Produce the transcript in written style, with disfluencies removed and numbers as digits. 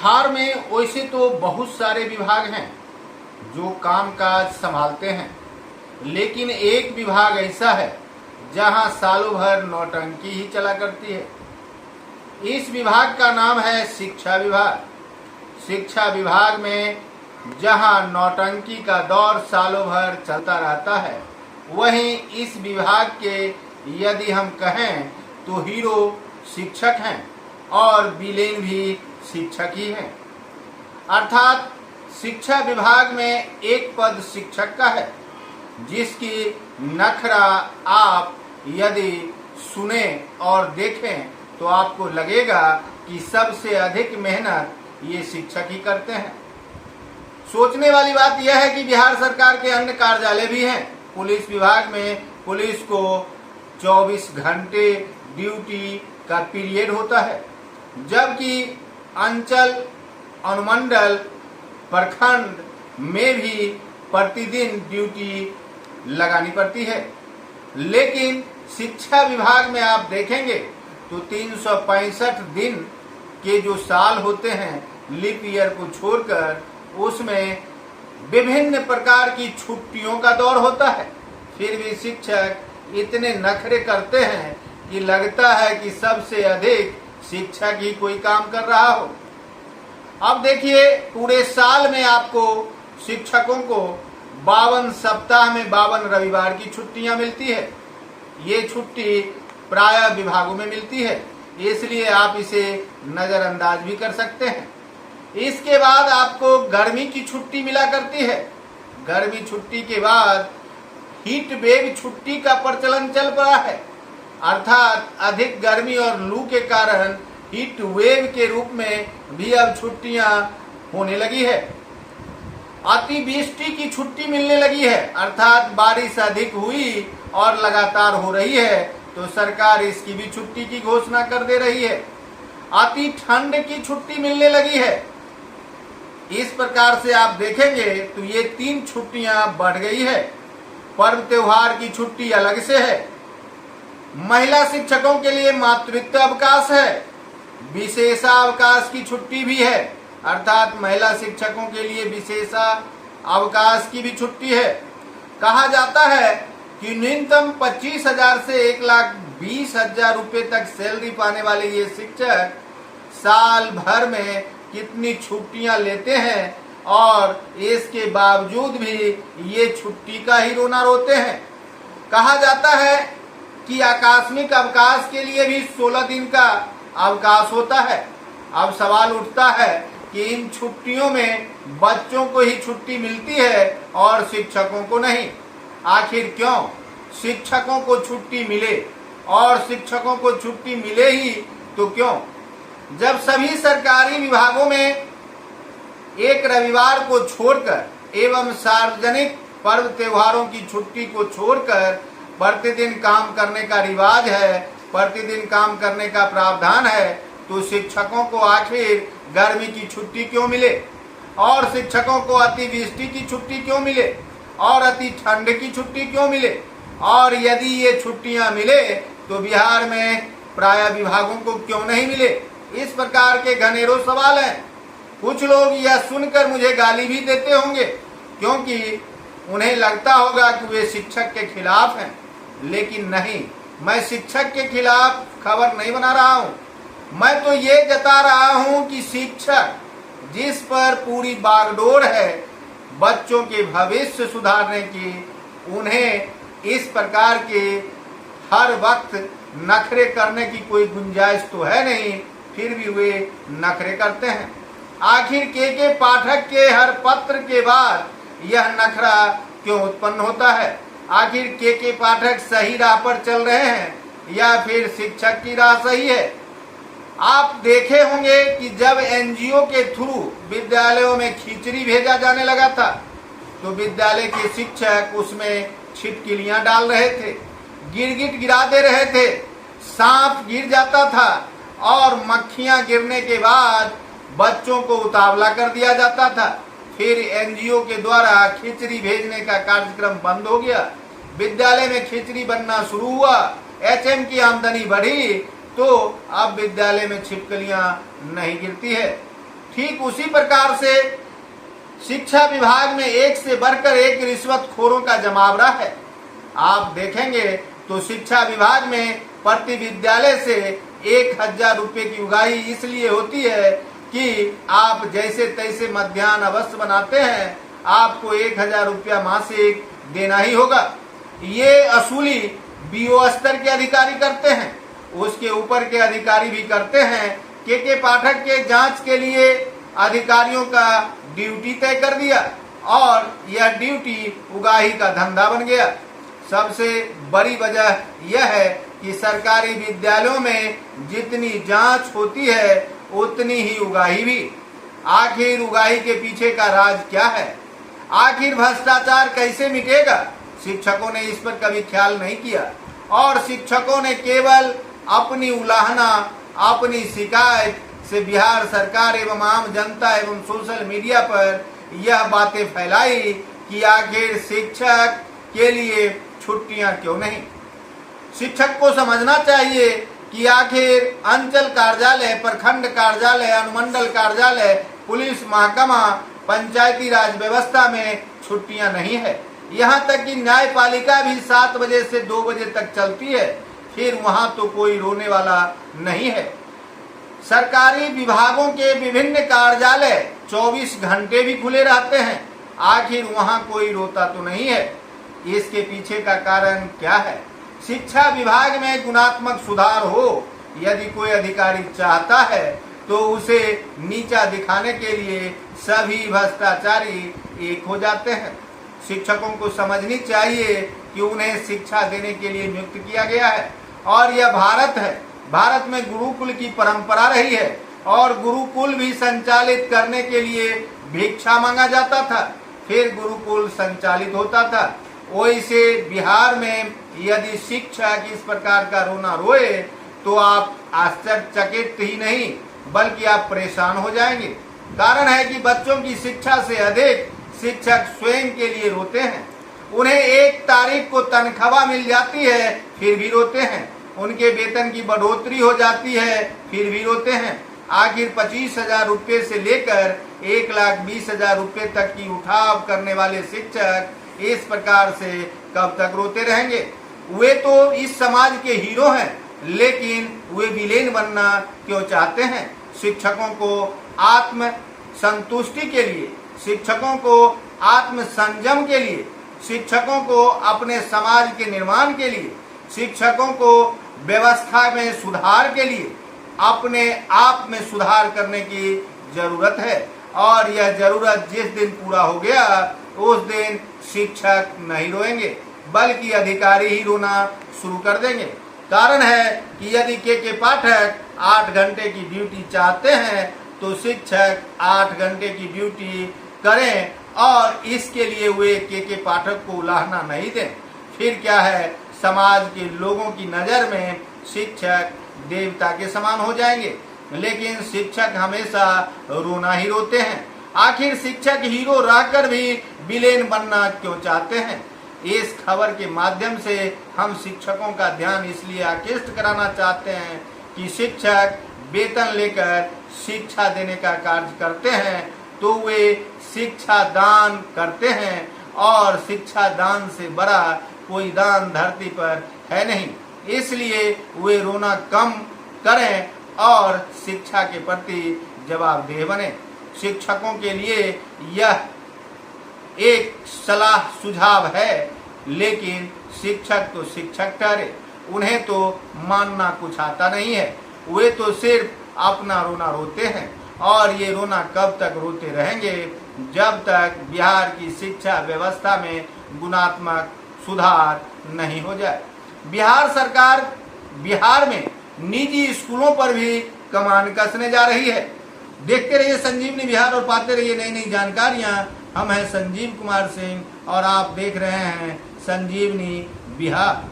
बिहार में वैसे तो बहुत सारे विभाग हैं जो कामकाज संभालते हैं, लेकिन एक विभाग ऐसा है जहां सालों भर नौटंकी ही चला करती है। इस विभाग का नाम है शिक्षा विभाग। शिक्षा विभाग में जहां नौटंकी का दौर सालों भर चलता रहता है, वहीं इस विभाग के यदि हम कहें तो हीरो शिक्षक हैं और विलेन भी शिक्षक ही हैं। अर्थात शिक्षा विभाग में एक पद शिक्षक का है जिसकी नखरा आप यदि सुने और देखें तो आपको लगेगा कि सबसे अधिक मेहनत ये शिक्षक ही करते हैं। सोचने वाली बात यह है कि बिहार सरकार के अन्य कार्यालय भी हैं। पुलिस विभाग में पुलिस को 24 घंटे ड्यूटी का पीरियड होता है, जबकि अंचल, अनुमंडल, प्रखंड में भी प्रतिदिन ड्यूटी लगानी पड़ती है। लेकिन शिक्षा विभाग में आप देखेंगे तो 365 दिन के जो साल होते हैं, लीप ईयर को छोड़कर, उसमें विभिन्न प्रकार की छुट्टियों का दौर होता है। फिर भी शिक्षक इतने नखरे करते हैं कि लगता है कि सबसे अधिक शिक्षक ही कोई काम कर रहा हो। अब देखिए, पूरे साल में आपको शिक्षकों को 52 सप्ताह में 52 रविवार की छुट्टियां मिलती है। ये छुट्टी प्राय विभागों में मिलती है, इसलिए आप इसे नजरअंदाज भी कर सकते हैं। इसके बाद आपको गर्मी की छुट्टी मिला करती है। गर्मी छुट्टी के बाद हीट वेव छुट्टी का प्रचलन चल पड़ा है, अर्थात अधिक गर्मी और लू के कारण हीट वेव के रूप में भी अब छुट्टियां होने लगी है। अतिवृष्टि की छुट्टी मिलने लगी है, अर्थात बारिश अधिक हुई और लगातार हो रही है तो सरकार इसकी भी छुट्टी की घोषणा कर दे रही है। अति ठंड की छुट्टी मिलने लगी है। इस प्रकार से आप देखेंगे तो ये 3 छुट्टियां बढ़ गई है। पर्व त्योहार की छुट्टी अलग से है। महिला शिक्षकों के लिए मातृत्व अवकाश है। विशेषावकाश की छुट्टी भी है, अर्थात महिला शिक्षकों के लिए विशेषावकाश की भी छुट्टी है। कहा जाता है कि न्यूनतम 25,000 से 1,20,000 रुपए तक सैलरी पाने वाले ये शिक्षक साल भर में कितनी छुट्टियां लेते हैं और इसके बावजूद भी ये छुट्टी का ही रोना रोते हैं। कहा जाता है कि आकस्मिक अवकाश के लिए भी 16 दिन का अवकाश होता है। अब सवाल उठता है कि इन छुट्टियों में बच्चों को ही छुट्टी मिलती है और शिक्षकों को नहीं। आखिर क्यों? शिक्षकों को छुट्टी मिले और शिक्षकों को छुट्टी मिले ही तो क्यों? जब सभी सरकारी विभागों में एक रविवार को छोड़कर एवं सार्वजनिक पर्व त्योहारों की छुट्टी को छोड़कर प्रतिदिन काम करने का रिवाज है, प्रतिदिन काम करने का प्रावधान है, तो शिक्षकों को आखिर गर्मी की छुट्टी क्यों मिले और शिक्षकों को अतिवृष्टि की छुट्टी क्यों मिले और अति ठंड की छुट्टी क्यों मिले? और यदि ये छुट्टियां मिले तो बिहार में प्राय विभागों को क्यों नहीं मिले? इस प्रकार के घनेरों सवाल हैं। कुछ लोग यह सुनकर मुझे गाली भी देते होंगे, क्योंकि उन्हें लगता होगा कि वे शिक्षक के खिलाफ हैं। लेकिन नहीं, मैं शिक्षक के खिलाफ खबर नहीं बना रहा हूं। मैं तो ये जता रहा हूं कि शिक्षक जिस पर पूरी बागडोर है बच्चों के भविष्य सुधारने की, उन्हें इस प्रकार के हर वक्त नखरे करने की कोई गुंजाइश तो है नहीं, फिर भी वे नखरे करते हैं। आखिर के पाठक के हर पत्र के बाद यह नखरा क्यों उत्पन्न होता है? आखिर के पाठक सही राह पर चल रहे हैं या फिर शिक्षक की राह सही है? आप देखे होंगे कि जब एनजीओ के थ्रू विद्यालयों में खिचड़ी भेजा जाने लगा था तो विद्यालय के शिक्षक उसमें छिटकिलियां डाल रहे थे, गिरगिट गिरा दे रहे थे, सांप गिर जाता था और मक्खियां गिरने के बाद बच्चों को उतावला कर दिया जाता था। फिर एनजीओ के द्वारा खिचड़ी भेजने का कार्यक्रम बंद हो गया, विद्यालय में खिचड़ी बनना शुरू हुआ, एचएम की आमदनी बढ़ी तो अब विद्यालय में छिपकलियां नहीं गिरती है। ठीक उसी प्रकार से शिक्षा विभाग में एक से बढ़कर एक रिश्वतखोरों का जमावड़ा है। आप देखेंगे तो शिक्षा विभाग में प्रति विद्यालय से 1000 रुपये की उगाही इसलिए होती है कि आप जैसे तैसे मध्याह्न अवश्य बनाते हैं, आपको 1000 रुपया मासिक देना ही होगा। ये असूली बीओ स्तर के अधिकारी करते हैं, उसके ऊपर के अधिकारी भी करते हैं। के पाठक के जांच के लिए अधिकारियों का ड्यूटी तय कर दिया और यह ड्यूटी उगाही का धंधा बन गया। सबसे बड़ी वजह यह है कि सरकारी विद्यालयों में जितनी जांच होती है उतनी ही उगाही भी। आखिर उगाही के पीछे का राज क्या है? आखिर भ्रष्टाचार कैसे मिटेगा? शिक्षकों ने इस पर कभी ख्याल नहीं किया और शिक्षकों ने केवल अपनी उलाहना, अपनी शिकायत से बिहार सरकार एवं आम जनता एवं सोशल मीडिया पर यह बातें फैलाई कि आखिर शिक्षक के लिए छुट्टियां क्यों नहीं। शिक्षक को समझना चाहिए कि आखिर अंचल कार्यालय, प्रखंड कार्यालय, अनुमंडल कार्यालय, पुलिस महकमा, पंचायती राज व्यवस्था में छुट्टियां नहीं है। यहाँ तक कि न्यायपालिका भी 7 बजे से 2 बजे तक चलती है, फिर वहां तो कोई रोने वाला नहीं है। सरकारी विभागों के विभिन्न कार्यालय 24 घंटे भी खुले रहते हैं, आखिर वहां कोई रोता तो नहीं है। इसके पीछे का कारण क्या है? शिक्षा विभाग में गुणात्मक सुधार हो, यदि कोई अधिकारी चाहता है तो उसे नीचा दिखाने के लिए सभी भ्रष्टाचारी एक हो जाते हैं। शिक्षकों को समझनी चाहिए कि उन्हें शिक्षा देने के लिए नियुक्त किया गया है और यह भारत है। भारत में गुरुकुल की परंपरा रही है और गुरुकुल भी संचालित करने के लिए भिक्षा मांगा जाता था, फिर गुरुकुल संचालित होता था। वैसे बिहार में यदि शिक्षक इस प्रकार का रोना रोए तो आप आश्चर्यचकित ही नहीं बल्कि आप परेशान हो जाएंगे। कारण है कि बच्चों की शिक्षा से अधिक शिक्षक स्वयं के लिए रोते हैं। उन्हें 1 तारीख को तनख्वाह मिल जाती है फिर भी रोते हैं, उनके वेतन की बढ़ोतरी हो जाती है फिर भी रोते हैं। आखिर 25,000 रुपये से लेकर 1,20,000 रुपये तक की उठाव करने वाले शिक्षक इस प्रकार से कब तक रोते रहेंगे? वे तो इस समाज के हीरो हैं, लेकिन वे विलेन बनना क्यों चाहते हैं? शिक्षकों को आत्म संतुष्टि के लिए, शिक्षकों को आत्म संयम के लिए, शिक्षकों को अपने समाज के निर्माण के लिए, शिक्षकों को व्यवस्था में सुधार के लिए अपने आप में सुधार करने की जरूरत है। और यह जरूरत जिस दिन पूरा हो गया उस दिन शिक्षक नहीं रोएंगे बल्कि अधिकारी ही रोना शुरू कर देंगे। कारण है कि यदि के पाठक 8 घंटे की ड्यूटी चाहते हैं तो शिक्षक 8 घंटे की ड्यूटी करें और इसके लिए वे के पाठक को उलाहना नहीं दें। फिर क्या है, समाज के लोगों की नज़र में शिक्षक देवता के समान हो जाएंगे, लेकिन शिक्षक हमेशा रोना ही रोते हैं। आखिर शिक्षक हीरो रहकर भी विलेन बनना क्यों चाहते हैं? इस खबर के माध्यम से हम शिक्षकों का ध्यान इसलिए आकृष्ट कराना चाहते हैं कि शिक्षक वेतन लेकर शिक्षा देने का कार्य करते हैं तो वे शिक्षा दान करते हैं और शिक्षा दान से बड़ा कोई दान धरती पर है नहीं। इसलिए वे रोना कम करें और शिक्षा के प्रति जवाबदेह बने। शिक्षकों के लिए यह एक सलाह सुझाव है, लेकिन शिक्षक तो शिक्षक ठहरे, उन्हें तो मानना कुछ आता नहीं है। वे तो सिर्फ अपना रोना रोते हैं और ये रोना कब तक रोते रहेंगे? जब तक बिहार की शिक्षा व्यवस्था में गुणात्मक सुधार नहीं हो जाए। बिहार सरकार बिहार में निजी स्कूलों पर भी कमान कसने जा रही है। देखते रहिए संजीवनी बिहार और पाते रहिए नई नई जानकारियां। हम हैं संजीव कुमार सिंह और आप देख रहे हैं संजीवनी बिहार।